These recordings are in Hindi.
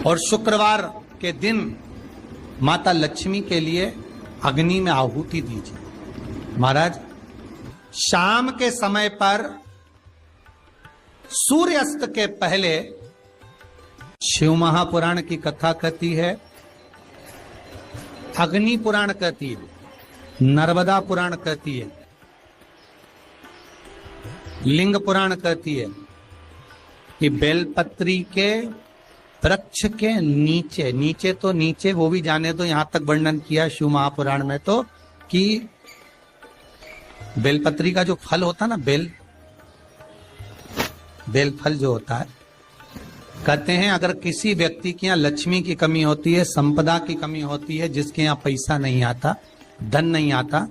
और शुक्रवार के दिन माता लक्ष्मी के लिए अग्नि में आहुति दीजिए। महाराज, शाम के समय पर सूर्यास्त के पहले शिव महापुराण की कथा कहती है, अग्नि पुराण कहती है, नर्मदा पुराण कहती है, लिंग पुराण कहती है कि बेलपत्री के वृक्ष के नीचे, नीचे तो नीचे वो भी जाने दो, यहां तक वर्णन किया शिव महापुराण में तो कि बेलपत्री का जो फल होता ना, बेल फल जो होता है, कहते हैं अगर किसी व्यक्ति के यहाँ लक्ष्मी की कमी होती है, संपदा की कमी होती है, जिसके यहाँ पैसा नहीं आता, धन नहीं आता,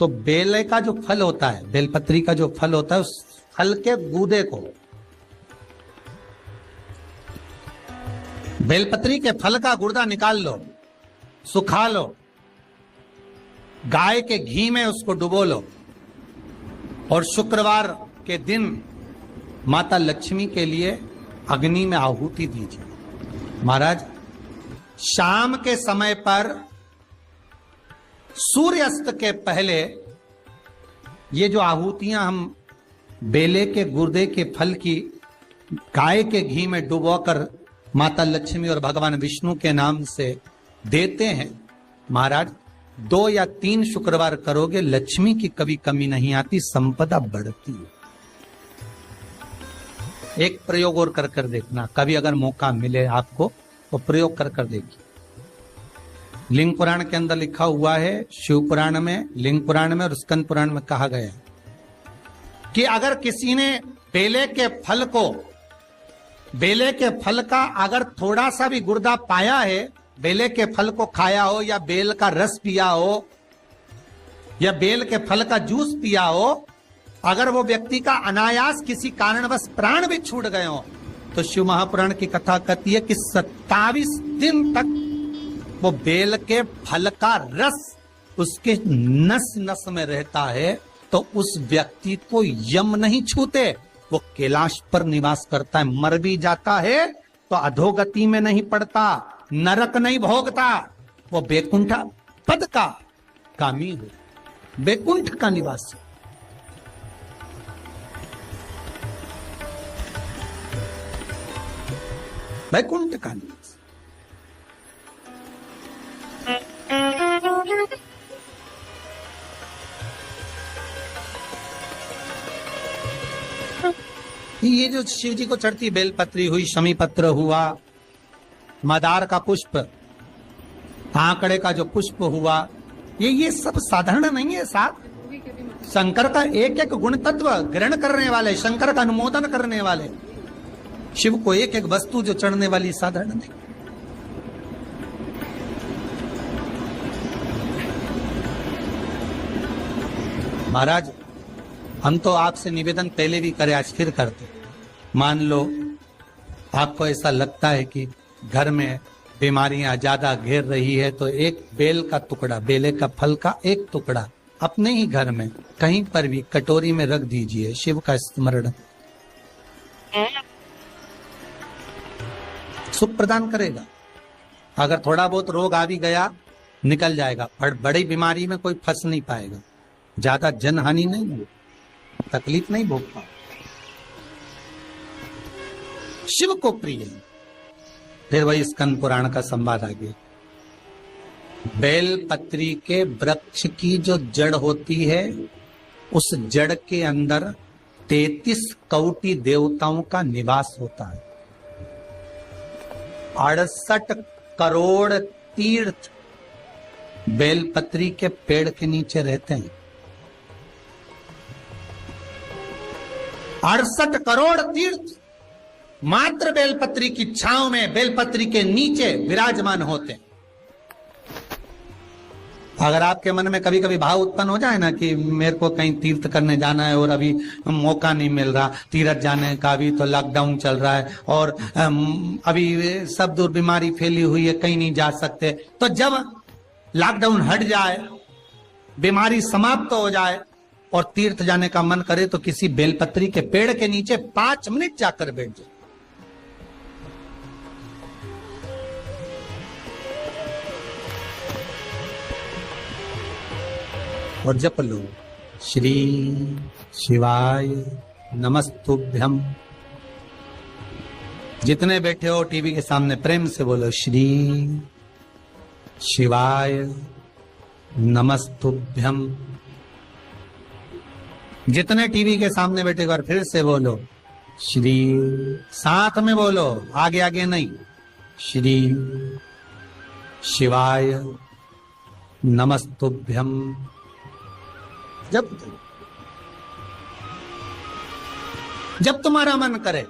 तो बेल का जो फल होता है, बेलपत्री का जो फल होता है, उस फल के गूदे को, बेलपत्री के फल का गुर्दा निकाल लो, सुखा लो, गाय के घी में उसको डुबो लो और शुक्रवार के दिन माता लक्ष्मी के लिए अग्नि में आहुति दीजिए। महाराज, शाम के समय पर सूर्यास्त के पहले ये जो आहुतियां हम बेले के गुर्दे के फल की गाय के घी में डुबोकर माता लक्ष्मी और भगवान विष्णु के नाम से देते हैं, महाराज 2 या 3 शुक्रवार करोगे, लक्ष्मी की कभी कमी नहीं आती, संपदा बढ़ती है। एक प्रयोग और कर देखना, कभी अगर मौका मिले आपको तो प्रयोग कर देखिए। लिंग पुराण के अंदर लिखा हुआ है, शिव पुराण में, लिंग पुराण में और स्कंद पुराण में कहा गया है कि अगर किसी ने बेले के फल का अगर थोड़ा सा भी गुर्दा पाया है, बेले के फल को खाया हो या बेल का रस पिया हो या बेल के फल का जूस पिया हो, अगर वो व्यक्ति का अनायास किसी कारणवश प्राण भी छूट गए हो, तो शिव महापुराण की कथा कहती है कि 27 दिन तक वो बेल के फल का रस उसके नस नस में रहता है, तो उस व्यक्ति को यम नहीं छूते, वो कैलाश पर निवास करता है। मर भी जाता है तो अधोगति में नहीं पड़ता, नरक नहीं भोगता, वो बैकुंठ पद का कामी हो, बैकुंठ का निवासी। बैकुंठ का निवासी। ये जो शिव जी को चढ़ती बेलपत्री हुई, शमी पत्र हुआ, मदार का पुष्प, आंकड़े का जो पुष्प हुआ, ये सब साधारण नहीं है। साथ शंकर का एक एक गुण तत्व ग्रहण करने वाले, शंकर का अनुमोदन करने वाले, शिव को एक एक वस्तु जो चढ़ने वाली साधारण नहीं। महाराज, हम तो आपसे निवेदन पहले भी करे, आज फिर करते। मान लो आपको ऐसा लगता है कि घर में बीमारियां ज्यादा घेर रही है, तो एक बेल का टुकड़ा, बेले का फल का एक टुकड़ा अपने ही घर में कहीं पर भी कटोरी में रख दीजिए, शिव का स्मरण, सुख प्रदान करेगा। अगर थोड़ा बहुत रोग आ भी गया निकल जाएगा, पर बड़ी बीमारी में कोई फंस नहीं पाएगा, ज्यादा जनहानि नहीं हो, तकलीफ नहीं भोग पाए। शिव को प्रिय। फिर वही स्कंद पुराण का संवाद आगे, बेल पत्री के वृक्ष की जो जड़ होती है, उस जड़ के अंदर 33 कोटि देवताओं का निवास होता है। 68 करोड़ तीर्थ बेलपत्री के पेड़ के नीचे रहते हैं। 68 करोड़ तीर्थ मात्र बेलपत्री की छांव में, बेलपत्री के नीचे विराजमान होते हैं। अगर आपके मन में कभी कभी भाव उत्पन्न हो जाए ना कि मेरे को कहीं तीर्थ करने जाना है और अभी मौका नहीं मिल रहा, तीर्थ जाने का भी तो लॉकडाउन चल रहा है और अभी सब दूर बीमारी फैली हुई है, कहीं नहीं जा सकते, तो जब लॉकडाउन हट जाए, बीमारी समाप्त हो जाए और तीर्थ जाने का मन करे, तो किसी बेलपत्री के पेड़ के नीचे 5 मिनट जाकर बैठ जाए। और जप लो, श्री शिवाय नमस्तुभ्यम। जितने बैठे हो टीवी के सामने प्रेम से बोलो, श्री शिवाय नमस्तुभ्यम। जितने टीवी के सामने बैठे और फिर से बोलो, श्री, साथ में बोलो, आगे आगे नहीं, श्री शिवाय नमस्तुभ्यम। जब तुम्हारा मन करे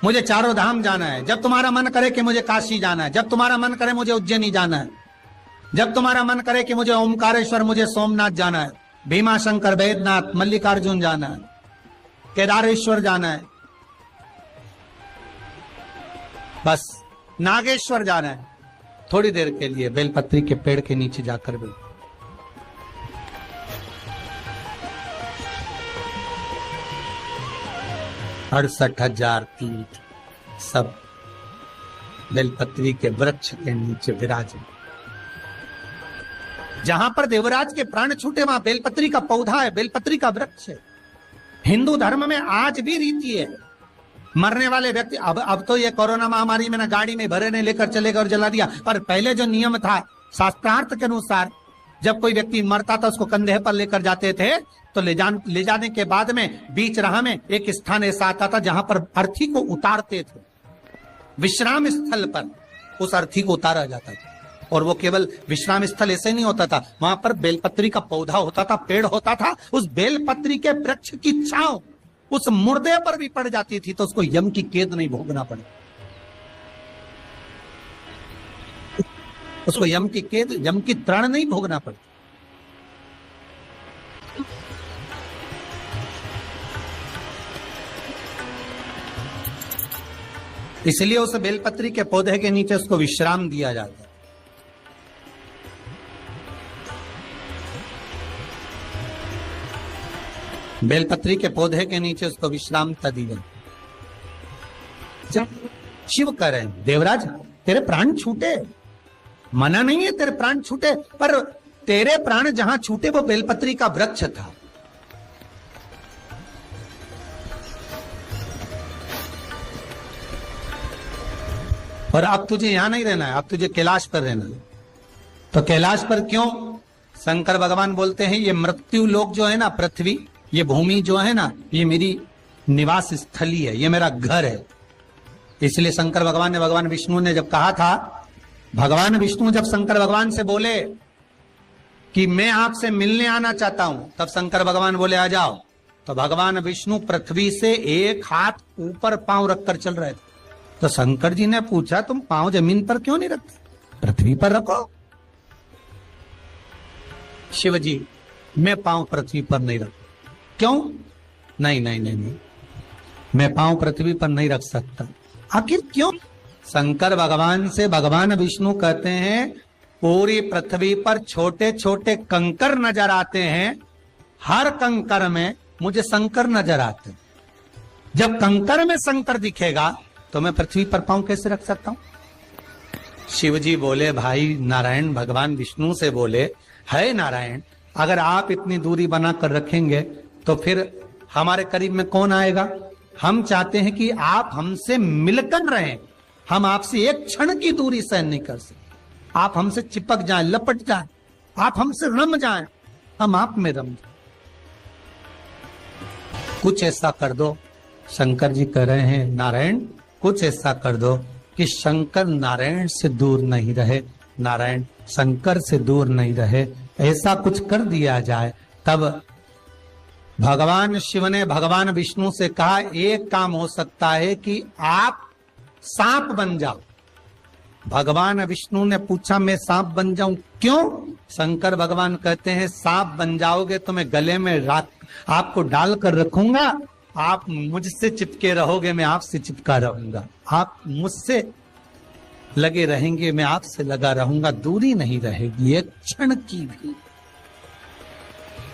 मुझे चारों धाम जाना है, जब तुम्हारा मन करे कि मुझे काशी जाना है, जब तुम्हारा मन करे मुझे उज्जैनी जाना है, जब तुम्हारा मन करे कि मुझे ओमकारेश्वर, मुझे सोमनाथ जाना है, भीमा शंकर, बैद्यनाथ, मल्लिकार्जुन जाना है, केदारेश्वर जाना है, बस नागेश्वर जाना है, थोड़ी देर के लिए बेलपत्री के पेड़ के नीचे जाकर बैठो। 68,000 तीर्थ सब बेलपत्री के वृक्ष के नीचे विराजे। जहां पर देवराज के प्राण छूटे वहां बेलपत्री का पौधा है, बेलपत्री का वृक्ष है। हिंदू धर्म में आज भी रीति है, मरने वाले व्यक्ति, अब तो ये कोरोना महामारी में ना गाड़ी में भरे ने लेकर चले गए और जला दिया, पर पहले जो नियम था शास्त्रार्थ के अनुसार, जब कोई व्यक्ति मरता था उसको कंधे पर लेकर जाते थे, तो ले जाने के बाद में बीच राह में एक स्थान ऐसा आता था जहां पर अर्थी को उतारते थे। विश्राम स्थल पर उस अर्थी को उतारा जाता था, और वो केवल विश्राम स्थल ऐसे नहीं होता था, वहां पर बेलपत्री का पौधा होता था, पेड़ होता था। उस बेलपत्री के वृक्ष की छांव उस मुर्दे पर भी पड़ जाती थी तो उसको यम की कैद नहीं भोगना पड़े, उसको यम की कैद, यम की तृण नहीं भोगना पड़े। इसलिए उस बेलपत्री के पौधे के नीचे उसको विश्राम दिया जाता है। बेलपत्री के पौधे के नीचे उसको विश्राम दिया। शिव कह रहे हैं, देवराज तेरे प्राण छूटे, मना नहीं है तेरे प्राण छूटे, पर तेरे प्राण जहां छूटे वो बेलपत्री का वृक्ष था। और अब तुझे यहां नहीं रहना है, अब तुझे कैलाश पर रहना है। तो कैलाश पर क्यों? शंकर भगवान बोलते हैं ये मृत्यु लोक जो है ना, पृथ्वी, ये भूमि जो है ना, ये मेरी निवास स्थली है, ये मेरा घर है। इसलिए शंकर भगवान ने, भगवान विष्णु ने जब कहा था, भगवान विष्णु जब शंकर भगवान से बोले कि मैं आपसे मिलने आना चाहता हूं, तब शंकर भगवान बोले आ जाओ। तो भगवान विष्णु पृथ्वी से एक हाथ ऊपर पांव रखकर चल रहे थे। तो शंकर जी ने पूछा तुम पांव जमीन पर क्यों नहीं रखते, पृथ्वी पर रखो। शिव जी, मैं पांव पृथ्वी पर नहीं रख, क्यों? नहीं नहीं नहीं नहीं, मैं पांव पृथ्वी पर नहीं रख सकता। आखिर क्यों? शंकर भगवान से भगवान विष्णु कहते हैं पूरी पृथ्वी पर छोटे छोटे कंकर नजर आते हैं, हर कंकर में मुझे शंकर नजर आते हैं। जब कंकर में शंकर दिखेगा तो मैं पृथ्वी पर पांव कैसे रख सकता हूं? शिव जी बोले, भाई नारायण भगवान विष्णु से बोले, है नारायण, अगर आप इतनी दूरी बनाकर रखेंगे तो फिर हमारे करीब में कौन आएगा? हम चाहते हैं कि आप हमसे मिलकर रहें, हम आपसे एक क्षण की दूरी सहन नहीं कर सकते। आप हमसे चिपक जाएं, लपट जाएं, आप हमसे रम जाएं, हम आप में रम जाएं। कुछ ऐसा कर दो, शंकर जी कह रहे हैं नारायण कुछ ऐसा कर दो कि शंकर नारायण से दूर नहीं रहे, नारायण शंकर से दूर नहीं रहे, ऐसा कुछ कर दिया जाए। तब भगवान शिव ने भगवान विष्णु से कहा, एक काम हो सकता है कि आप सांप बन जाओ। भगवान विष्णु ने पूछा, मैं सांप बन जाऊं? क्यों? शंकर भगवान कहते हैं, सांप बन जाओगे तो मैं गले में आपको डालकर रखूंगा, आप मुझसे चिपके रहोगे, मैं आपसे चिपका रहूंगा, आप मुझसे लगे रहेंगे, मैं आपसे लगा रहूंगा, दूरी नहीं रहेगी एक क्षण की भी।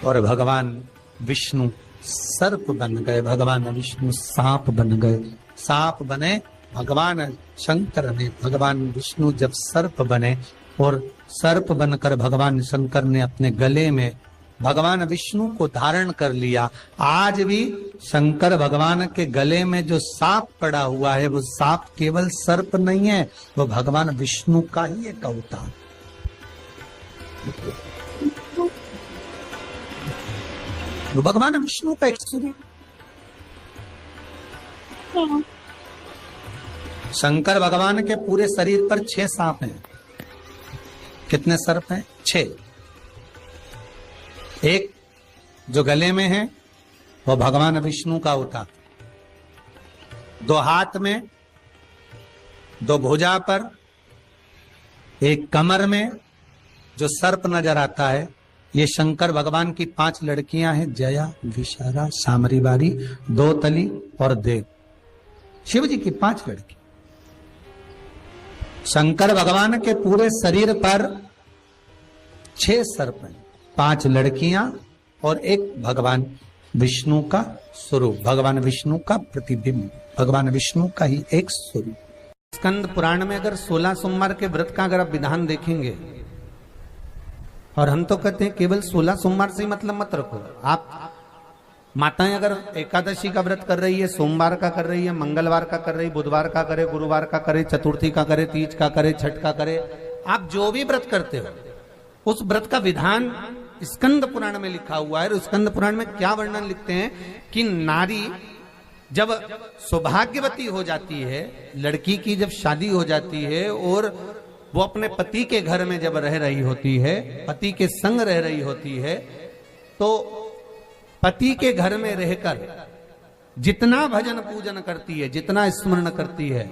और भगवान विष्णु सर्प बन गए, भगवान विष्णु सांप बन गए। सांप बने भगवान शंकर ने, भगवान विष्णु जब सर्प बने और सर्प बनकर भगवान शंकर ने अपने गले में भगवान विष्णु को धारण कर लिया। आज भी शंकर भगवान के गले में जो सांप पड़ा हुआ है वो सांप केवल सर्प नहीं है, वो भगवान विष्णु का ही एक अवतार। वो भगवान विष्णु का एक स्वरूप। शंकर भगवान के पूरे शरीर पर 6 सांप हैं। कितने सर्प हैं? 6। एक जो गले में है वो भगवान विष्णु का अवतार। 2 हाथ में, 2 भुजा पर, एक कमर में जो सर्प नजर आता है, ये शंकर भगवान की 5 लड़कियां हैं, जया, विशारा, सामरीबारी, दोतली और देव। शिव जी की 5 लड़की। शंकर भगवान के पूरे शरीर पर 6 सर्प हैं, 5 लड़कियां और एक भगवान विष्णु का स्वरूप, भगवान विष्णु का प्रतिबिंब, भगवान विष्णु का ही एक स्वरूप। स्कंद पुराण में अगर 16 सोमवार के व्रत का अगर आप विधान देखेंगे, और हम तो कहते हैं केवल 16 सोमवार से ही मतलब मत रखो। आप माताएं अगर एकादशी का व्रत कर रही है, सोमवार का कर रही है, मंगलवार का कर रही है, बुधवार का करे, गुरुवार का करे, चतुर्थी का करे, तीज का करे, छठ का करे, आप जो भी व्रत करते हो उस व्रत का विधान स्कंद पुराण में लिखा हुआ है। और स्कंद पुराण में क्या वर्णन लिखते हैं कि नारी जब सौभाग्यवती हो जाती है, लड़की की जब शादी हो जाती है और वो अपने पति के घर में जब रह रही होती है, पति के संग रह रही होती है, तो पति के घर में रहकर जितना भजन पूजन करती है, जितना स्मरण करती है,